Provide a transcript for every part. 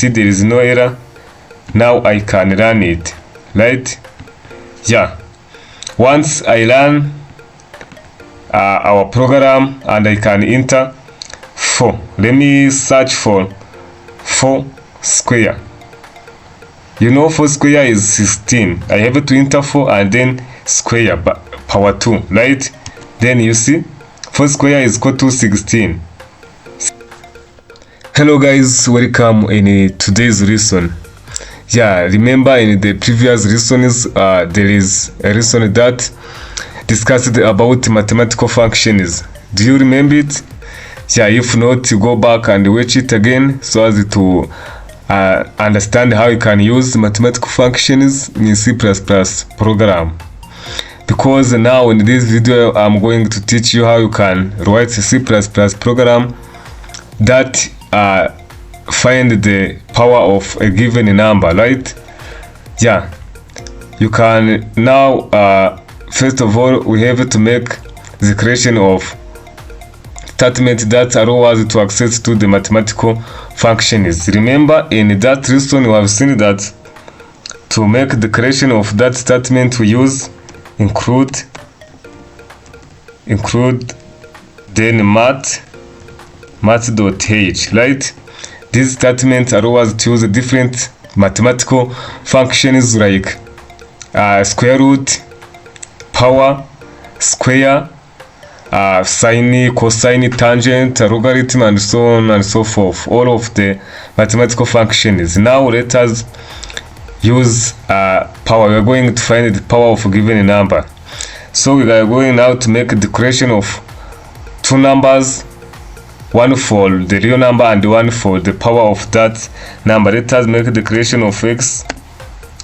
see there is no error. Now I can run it, right? Yeah, once I run our program and I can enter 4. Let me search for 4 square. You know 4 square is 16. I have to enter 4 and then square power 2, right? Then you see 4 square is equal to 16. Hello guys, welcome in today's lesson. Yeah, remember in the previous lessons there is a lesson that discussed about mathematical functions. Do you remember it? Yeah, if not, you go back and watch it again so as to understand how you can use mathematical functions in C++ program. Because now in this video I'm going to teach you how you can write a C++ program that find the power of a given number, right? Yeah, you can now first of all we have to make the creation of statement that allow us to access to the mathematical functions. Remember in that lesson we have seen that to make the creation of that statement we use include then math.h, right? This statement allow us to use different mathematical functions like square root, power, square, sine, cosine, tangent, logarithm, and so on and so forth. All of the mathematical functions. Now let us use power. We are going to find the power of a given number. So we are going now to make the creation of two numbers, one for the real number and one for the power of that number. Let us make the creation of x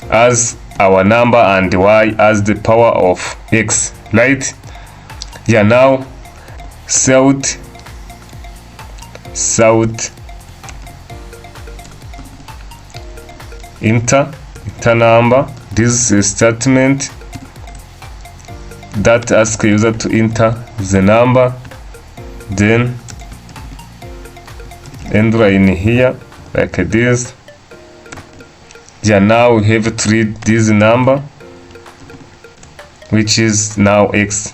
as our number and y as the power of x, right? Yeah, now south enter number. This is a statement that asks user to enter the number, then enter in here like this. Yeah, now we have to read this number, which is now x,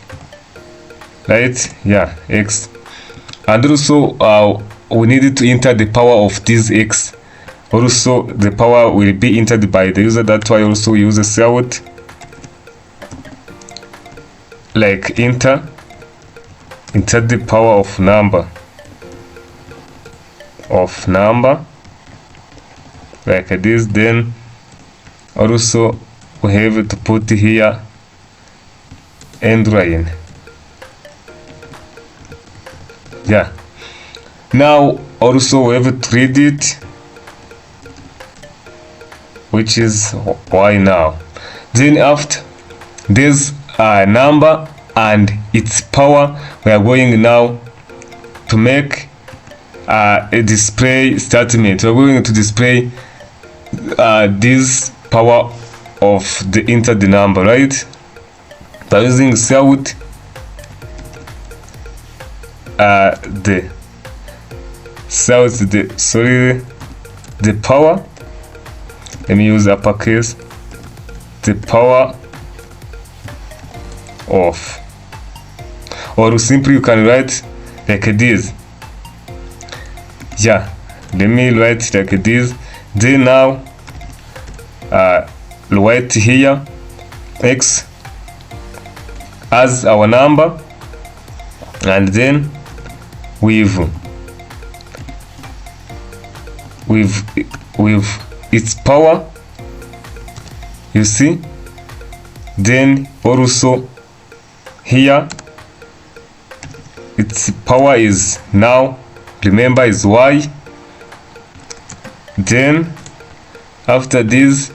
right? Yeah, x. And also we need to enter the power of this x. Also the power will be entered by the user. That's why also use a south like enter the power of number like this. Then also we have to put here end line. Yeah, now also we have to read it, which is y now. Then after this number and its power, we are going now to make a display statement. We are going to display this power of the enter the number, right? By using south the power. Let me use uppercase. The power of, or simply you can write like this. Yeah, let me write like this. Then now write here x as our number, and then with its power, you see. Then also here its power is now, remember, is y. Then after this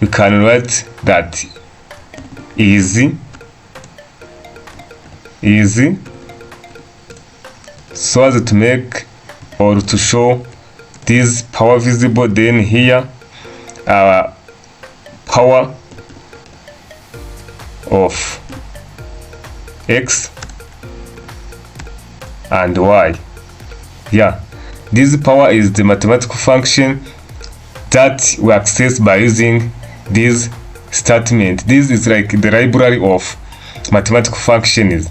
we can write that easy so as to make or to show this power visible. Then here our power of x and y. Yeah, This power is the mathematical function that we access by using this statement. This is like the library of mathematical functions.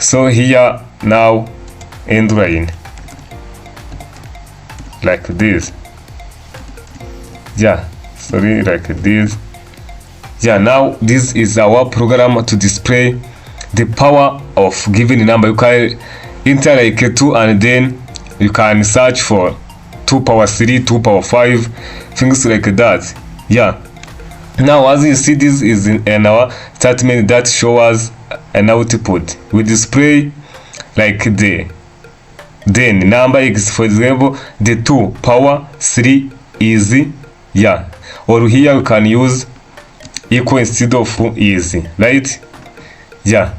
So here now end line like this. Yeah, sorry, like this. Yeah, now this is our program to display the power of given number. You can enter like 2 and then you can search for 2 power 3, 2 power 5, things like that. Yeah. Now as you see, this is in our statement that shows an output. We display like then number x, for example, the 2 power 3 is, yeah, or here we can use equal instead of is, right? Yeah,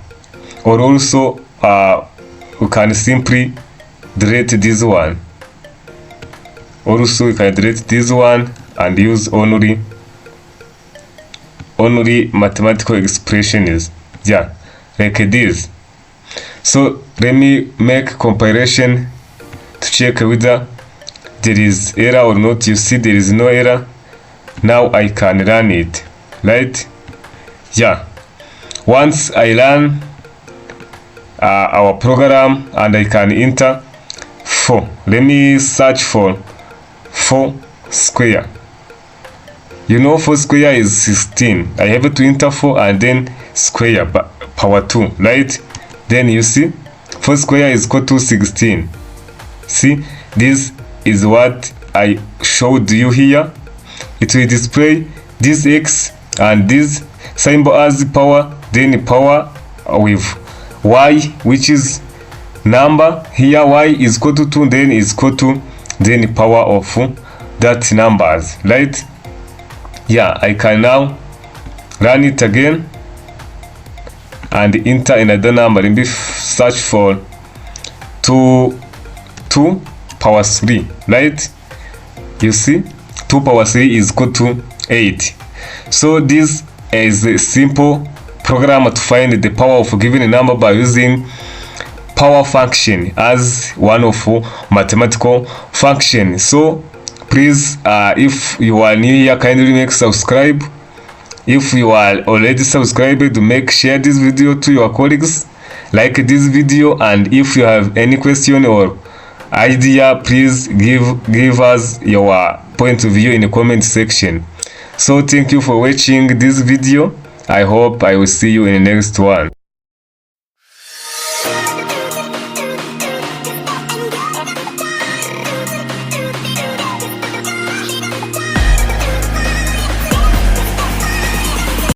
or also we can simply delete this one. Also we can delete this one and use only mathematical expressions. Yeah, like this. So let me make comparison to check whether there is error or not. You see there is no error. Now I can run it, right? Yeah, once I run our program and I can enter 4. Let me search for 4 square. You know 4 square is 16. I have to enter 4 and then square power 2, right? Then you see 4 square is equal to 16. See, this is what I showed you here. It will display this x and this symbol as power, then power with y, which is number. Here y is equal to 2, then is equal to then power of that numbers, right? Yeah, I can now run it again and enter another number and search for 2 power 3, right? You see 2 power 3 is equal to 8. So this is a simple program to find the power of a given number by using power function as one of mathematical function. So please, if you are new here, kindly make subscribe. If you are already subscribed, make share this video to your colleagues, like this video, and if you have any question or idea, please give us your point of view in the comment section. So thank you for watching this video. I hope I will see you in the next one.